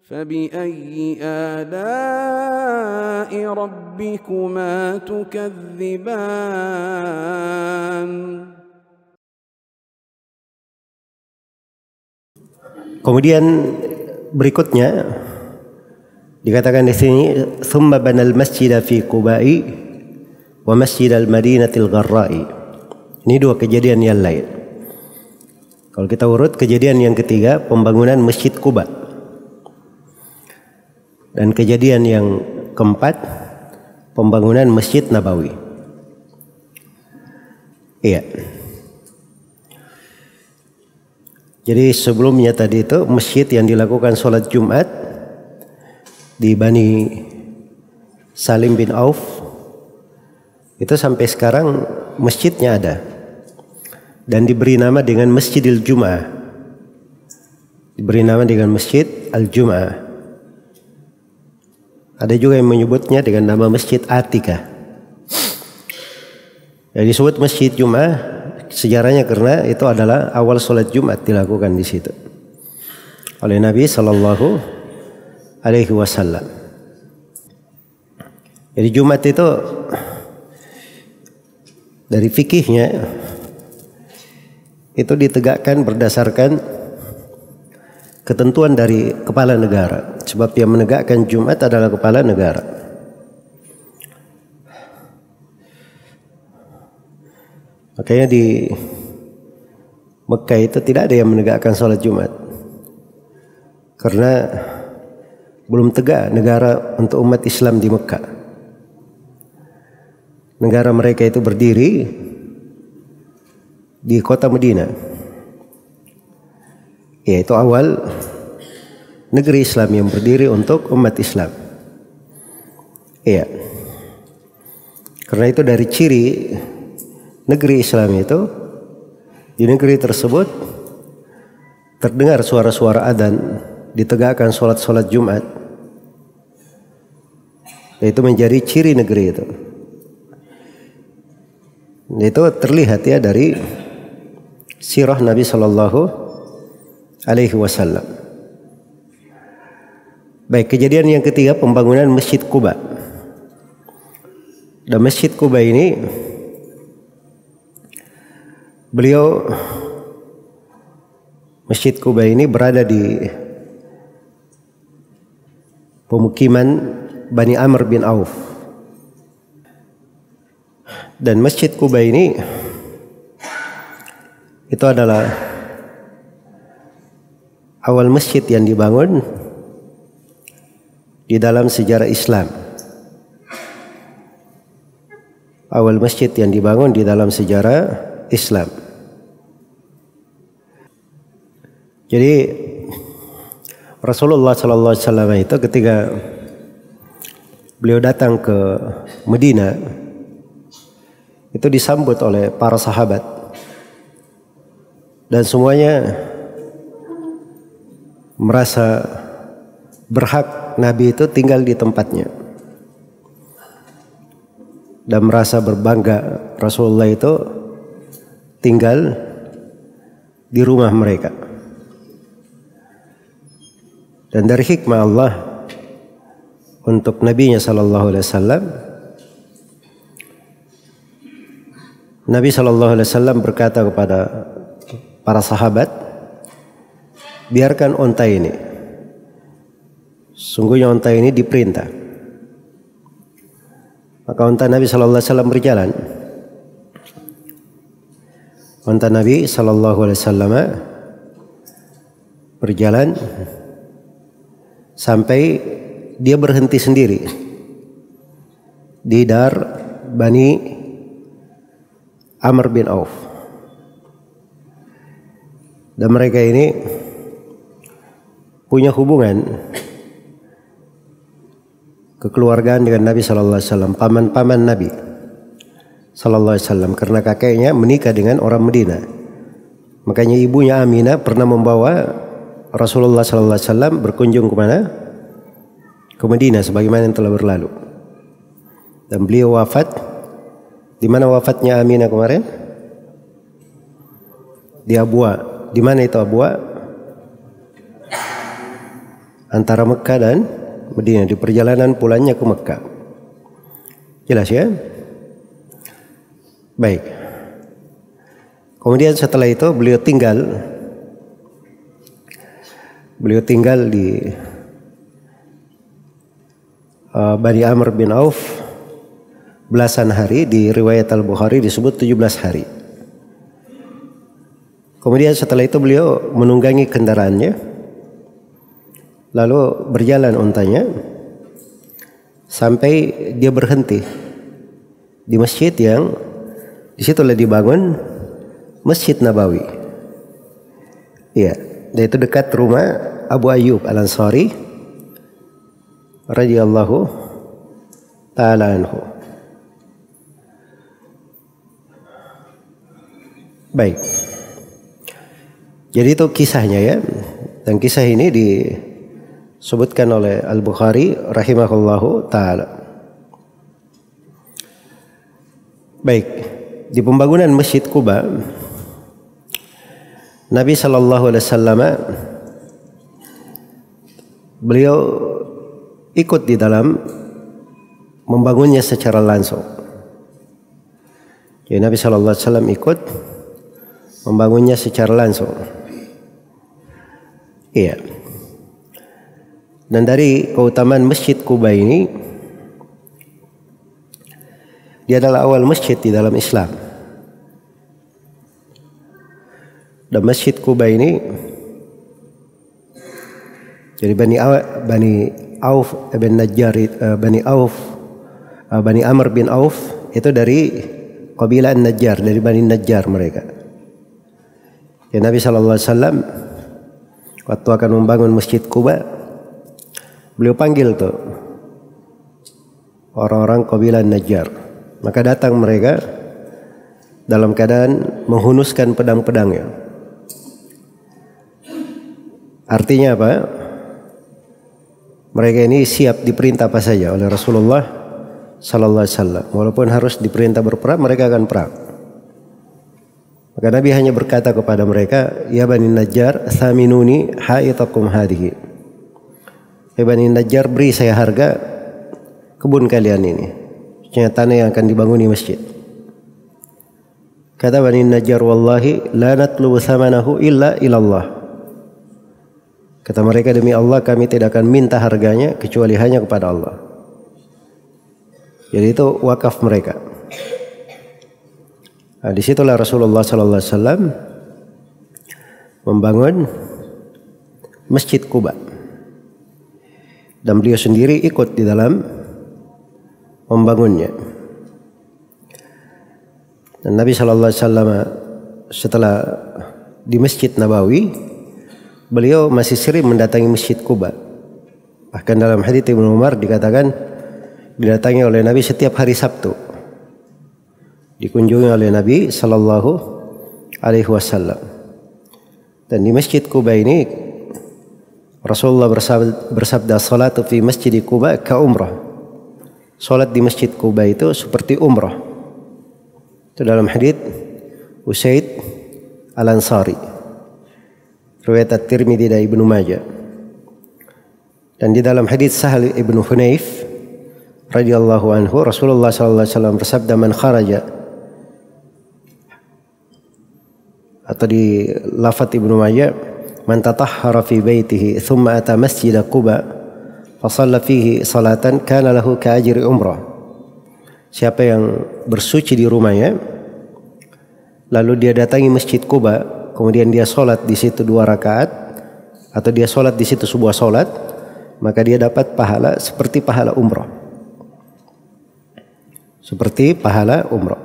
فبأي آلاء ربكما تكذبان. Kemudian berikutnya dikatakan di sini, "Tsumma banal masjida fi Quba'i wa masjidal Madinatil Gharra'i." Ini dua kejadian yang lain. Kalau kita urut, kejadian yang ketiga pembangunan Masjid Quba. Dan kejadian yang keempat pembangunan Masjid Nabawi. Iya. Jadi sebelumnya tadi itu masjid yang dilakukan sholat Jumat di Bani Salim bin Auf, itu sampai sekarang masjidnya ada dan diberi nama dengan Masjidil Jum'ah. Diberi nama dengan Masjid Al-Jum'ah. Ada juga yang menyebutnya dengan nama Masjid Atikah. Yang disebut Masjid Jum'ah sejarahnya karena itu adalah awal sholat Jumat dilakukan di situ oleh Nabi Sallallahu Alaihi Wasallam. Jadi Jumat itu dari fikihnya itu ditegakkan berdasarkan ketentuan dari kepala negara, sebab yang menegakkan Jumat adalah kepala negara. Makanya di Mekah itu tidak ada yang menegakkan sholat Jumat karena belum tegak negara untuk umat Islam di Mekah. Negara mereka itu berdiri di kota Madinah. Yaitu awal negeri Islam yang berdiri untuk umat Islam. Iya. Karena itu dari ciri negeri Islam itu, di negeri tersebut terdengar suara-suara adzan, ditegakkan sholat-sholat Jumat. Itu menjadi ciri negeri itu. Itu terlihat ya dari sirah Nabi Sallallahu Alaihi Wasallam. Baik, kejadian yang ketiga pembangunan Masjid Quba. Dan Masjid Quba ini Masjid Quba ini berada di pemukiman Bani Amr bin Auf. Dan Masjid Quba ini itu adalah awal masjid yang dibangun di dalam sejarah Islam. Awal masjid yang dibangun di dalam sejarah Islam. Jadi Rasulullah sallallahu alaihi wasallam itu ketika beliau datang ke Madinah itu disambut oleh para sahabat dan semuanya merasa berhak Nabi itu tinggal di tempatnya dan merasa berbangga Rasulullah itu tinggal di rumah mereka. Dan dari hikmah Allah untuk Nabi-Nya sallallahu alaihi wasallam, Nabi sallallahu alaihi wasallam berkata kepada para sahabat, biarkan onta ini. Sungguhnya onta ini diperintah. Maka onta Nabi sallallahu alaihi wasallam berjalan. Onta Nabi sallallahu alaihi wasallam berjalan sampai dia berhenti sendiri di dar Bani Amr bin Auf. Dan mereka ini punya hubungan kekeluargaan dengan Nabi sallallahu alaihi wasallam, paman-paman Nabi sallallahu alaihi wasallam, karena kakeknya menikah dengan orang Madinah. Makanya ibunya Aminah pernah membawa Rasulullah sallallahu alaihi wasallam berkunjung ke mana? Ke Madinah sebagaimana yang telah berlalu. Dan beliau wafat. Di mana wafatnya Aminah kemarin? Di Abwa. Di mana itu Abwa? antara Mekah dan Madinah, di perjalanan pulangnya ke Mekah. Jelas ya? Baik. Kemudian setelah itu beliau tinggal di Bani Amr bin Auf belasan hari, di riwayat Al-Bukhari disebut 17 hari. Kemudian setelah itu beliau menunggangi kendaraannya, lalu berjalan untanya sampai dia berhenti di masjid yang disitulah dibangun Masjid Nabawi. Iya, dan itu dekat rumah Abu Ayyub Al-Ansari radhiyallahu ta'ala anhu. Baik. Jadi itu kisahnya ya. Dan kisah ini disebutkan oleh Al-Bukhari rahimahullahu ta'ala. Baik. Di pembangunan Masjid Quba, Nabi sallallahu alaihi wasallam beliau ikut di dalam membangunnya secara langsung. Jadi Nabi sallallahu alaihi wasallam ikut membangunnya secara langsung. Iya. Dan dari keutamaan Masjid Quba ini, dia adalah awal masjid di dalam Islam. Dan Masjid Quba ini, jadi Bani Amr bin Auf itu dari kabilah Najjar, dari Bani Najjar mereka. Ya, Nabi SAW waktu akan membangun Masjid Quba, beliau panggil tuh orang-orang kabilah Najjar. Maka datang mereka dalam keadaan menghunuskan pedang-pedangnya. Artinya apa? Mereka ini siap diperintah apa saja oleh Rasulullah sallallahu alaihi wasallam. Walaupun harus diperintah berperang, mereka akan perang. Maka Nabi hanya berkata kepada mereka, "Ya Bani Najjar, thaminuni haitakum hadhihi." Ya Bani Najjar, beri saya harga kebun kalian ini. Maksudnya tanah yang akan dibanguni masjid. Kata Bani Najjar, "Wallahi la natlubu thamanahu illa ilallah." Kata mereka, demi Allah kami tidak akan minta harganya kecuali hanya kepada Allah. Jadi itu wakaf mereka. Nah, disitulah Rasulullah SAW membangun Masjid Quba. Dan beliau sendiri ikut di dalam membangunnya. Dan Nabi SAW setelah di Masjid Nabawi, beliau masih sering mendatangi Masjid Quba. Bahkan dalam hadits Ibnu Umar dikatakan didatangi oleh Nabi setiap hari Sabtu. Dikunjungi oleh Nabi sallallahu alaihi wasallam. Dan di Masjid Quba ini Rasulullah bersabda, "Salatu fi Masjid Quba ka umrah." Salat di Masjid Quba itu seperti umrah. Itu dalam hadits Usaid Al-Ansari, riwayat At-Tirmidzi dan Ibnu Majah. Dan di dalam hadits Sahal ibnu Hunayf radhiyallahu anhu, Rasulullah sallallahu alaihi wasallam bersabda, "Man kharaja," atau di lafaz Ibnu Majah, "Man tatahhara fi baitihi thumma ata Masjid Quba fa shalla fihi salatan kana lahu ka ajri umrah." Siapa yang bersuci di rumahnya lalu dia datangi Masjid Quba, kemudian dia sholat di situ 2 rakaat, atau dia sholat di situ sebuah sholat, maka dia dapat pahala seperti pahala umrah. Seperti pahala umrah.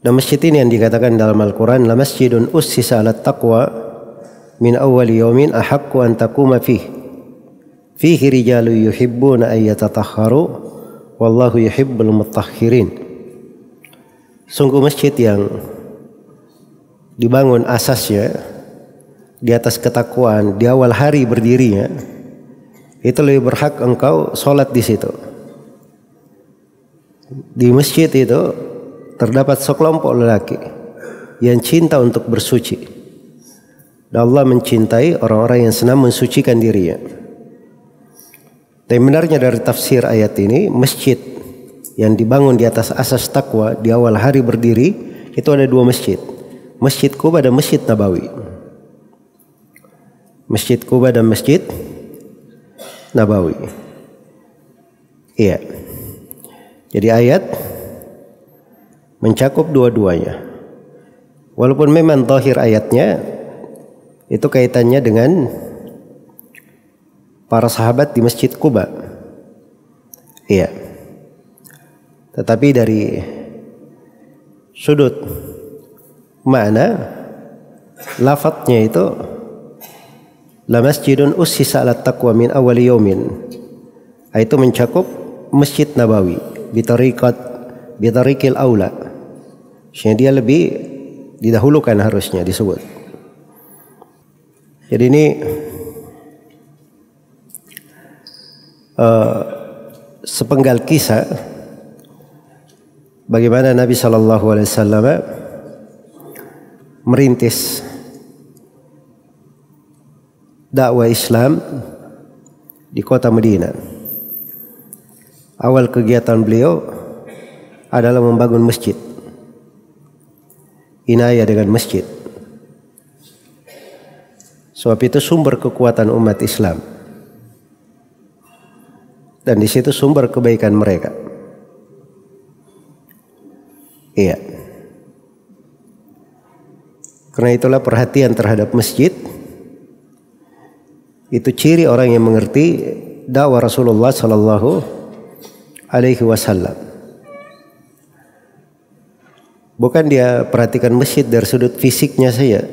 Dan masjid ini yang dikatakan dalam Al-Quran, "La masjidun ussisa ala taqwa min awwali yawmin ahaqqu an taquma fihi. Fihi rijalun yuhibbuna an yatatahharu wallahu yuhibbul mutahhirin." Sungguh masjid yang dibangun asasnya di atas ketakwaan di awal hari berdirinya, itu lebih berhak engkau sholat di situ. Di masjid itu terdapat sekelompok lelaki yang cinta untuk bersuci Dan Allah mencintai orang-orang yang senang mensucikan dirinya. Tapi benarnya dari tafsir ayat ini, masjid yang dibangun di atas asas takwa di awal hari berdiri itu ada dua masjid. Masjid Quba dan Masjid Nabawi. Masjid Quba dan Masjid Nabawi. Iya. Jadi ayat mencakup dua-duanya. Walaupun memang zahir ayatnya itu kaitannya dengan para sahabat di Masjid Quba. Iya. Tetapi dari sudut makna lafadznya itu la masjidun ussisa 'ala taqwa min awwal yaumin. Itu mencakup Masjid Nabawi bitariqil aula. Jadi dia lebih didahulukan harusnya disebut. Jadi ini sepenggal kisah bagaimana Nabi SAW merintis dakwah Islam di kota Madinah. Awal kegiatan beliau adalah membangun masjid, inayah dengan masjid. Sebab itu sumber kekuatan umat Islam. Dan di situ sumber kebaikan mereka. Iya. Karena itulah perhatian terhadap masjid itu ciri orang yang mengerti dakwah Rasulullah sallallahu alaihi wasallam. Bukan dia perhatikan masjid dari sudut fisiknya saja.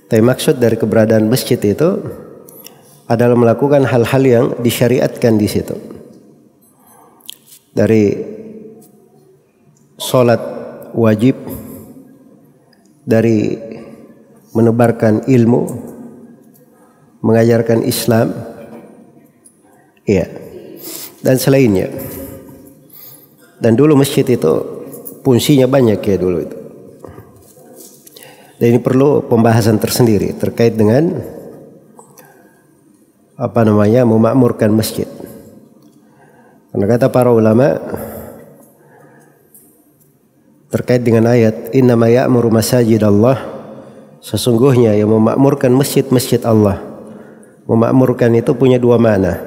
Tapi maksud dari keberadaan masjid itu adalah melakukan hal-hal yang disyariatkan di situ. Dari sholat wajib, dari menebarkan ilmu, mengajarkan Islam, iya, dan selainnya. Dan dulu masjid itu fungsinya banyak ya dulu itu. Dan ini perlu pembahasan tersendiri terkait dengan memakmurkan masjid. Karena kata para ulama terkait dengan ayat innama ya'muru masajidallah, sesungguhnya yang memakmurkan masjid-masjid Allah. Memakmurkan itu punya dua makna.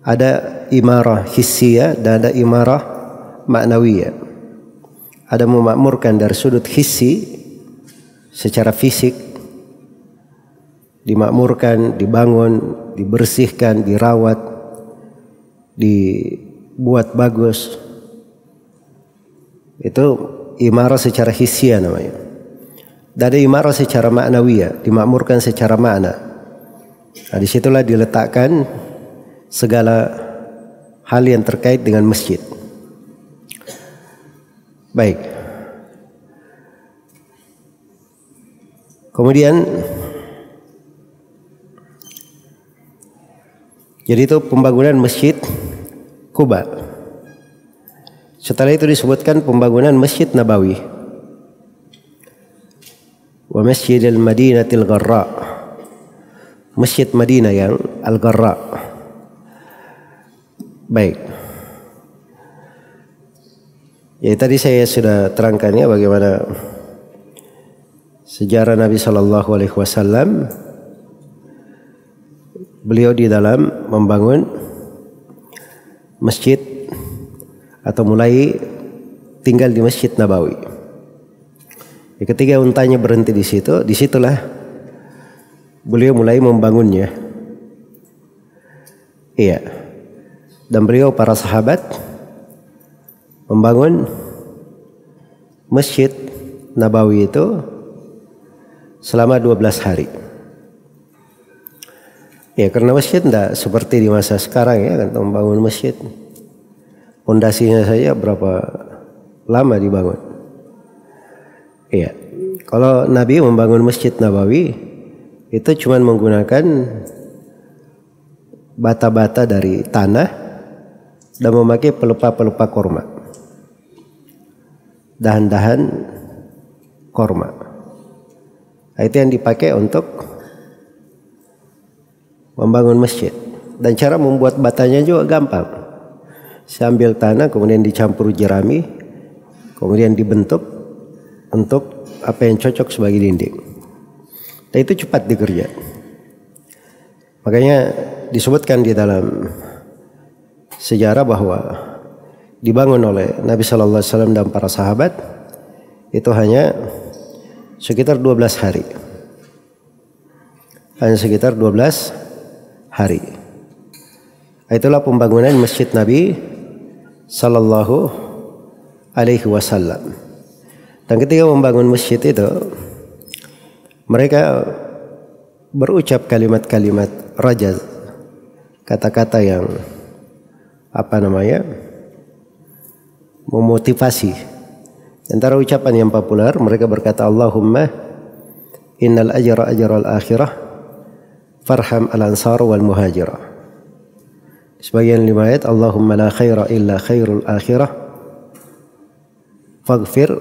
Ada imarah hissiyah dan ada imarah maknawiyah. Ada memakmurkan dari sudut hissi, secara fisik, dimakmurkan, dibangun, dibersihkan, dirawat, dibuat bagus. Itu imarah secara hissiyah namanya. Dan ada imarah secara maknawiyah, dimakmurkan secara makna. Nah, disitulah diletakkan segala hal yang terkait dengan masjid. Baik. Kemudian jadi itu pembangunan Masjid Quba. Setelah itu disebutkan pembangunan Masjid Nabawi. Wa Masjidil Madinatil Gharra. Masjid Madinah yang Al-Gharra. Baik. Ya tadi saya sudah terangkan ya bagaimana sejarah Nabi Shallallahu Alaihi Wasallam. Beliau di dalam membangun masjid atau mulai tinggal di Masjid Nabawi. Ya, ketika untanya berhenti di situ, disitulah beliau mulai membangunnya. Iya. Dan beliau para sahabat membangun Masjid Nabawi itu selama 12 hari. Ya karena masjid tidak seperti di masa sekarang ya kan, membangun masjid. Pondasinya saja berapa lama dibangun. Iya. Kalau Nabi membangun Masjid Nabawi itu cuma menggunakan bata-bata dari tanah dan memakai pelepah-pelepah korma. Dahan-dahan korma. Itu yang dipakai untuk membangun masjid. Dan cara membuat batanya juga gampang. Saya ambil tanah kemudian dicampur jerami, kemudian dibentuk untuk apa yang cocok sebagai dinding. Dan itu cepat dikerja. Makanya disebutkan di dalam sejarah bahwa dibangun oleh Nabi Sallallahu Alaihi Wasallam dan para sahabat itu hanya sekitar 12 hari. Hanya sekitar 12 hari. Itulah pembangunan Masjid Nabi Sallallahu Alaihi Wasallam. Dan ketika membangun masjid itu, mereka berucap kalimat-kalimat rajaz, kata-kata yang memotivasi. Antara ucapan yang populer, mereka berkata, Allahumma innal ajra ajral akhirah farham al-ansar wal muhajirah. Sebagian riwayat, Allahumma la khaira illa khairul akhirah faghfir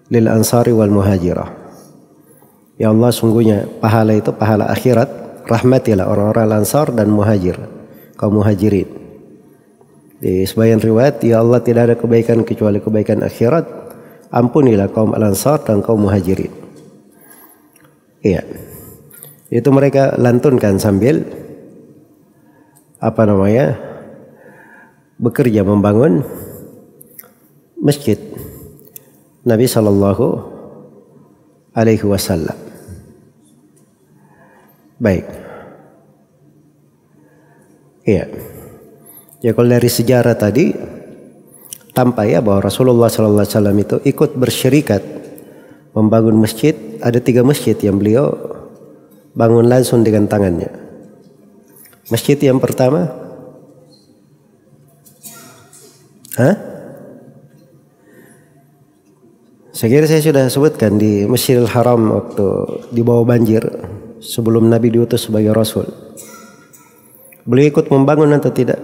lil ansari wal muhajirah. Ya Allah, sungguhnya pahala itu pahala akhirat, rahmatilah orang-orang ansar dan muhajir, kaum muhajirin. Di sebagian riwayat, ya Allah, tidak ada kebaikan kecuali kebaikan akhirat, ampunilah kaum al-ansar dan kaum muhajirin. Iya. Itu mereka lantunkan sambil bekerja membangun masjid Nabi Sallallahu Alaihi Wasallam. Baik. Iya. Ya, kalau dari sejarah tadi tampak ya bahwa Rasulullah Sallallahu Alaihi Wasallam itu ikut bersyirikat membangun masjid. Ada 3 masjid yang beliau bangun langsung dengan tangannya. Masjid yang pertama, saya kira saya sudah sebutkan di Masjidil Haram waktu di bawah banjir sebelum Nabi diutus sebagai Rasul. Beliau ikut membangun atau tidak?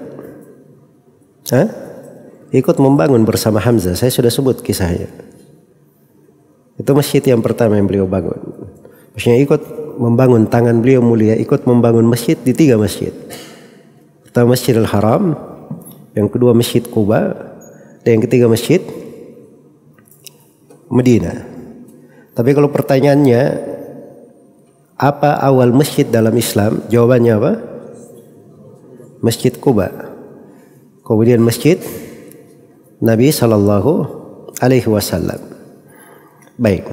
Ikut membangun bersama Hamzah. Saya sudah sebut kisahnya. Itu masjid yang pertama yang beliau bangun. Maksudnya ikut membangun, tangan beliau mulia ikut membangun masjid di 3 masjid. Pertama Masjidil Haram, yang kedua Masjid Quba, dan yang ketiga Masjid Medina. Tapi kalau pertanyaannya apa awal masjid dalam Islam? Jawabannya apa? Masjid Quba. Kemudian Masjid Nabi Sallallahu Alaihi Wasallam. Baik.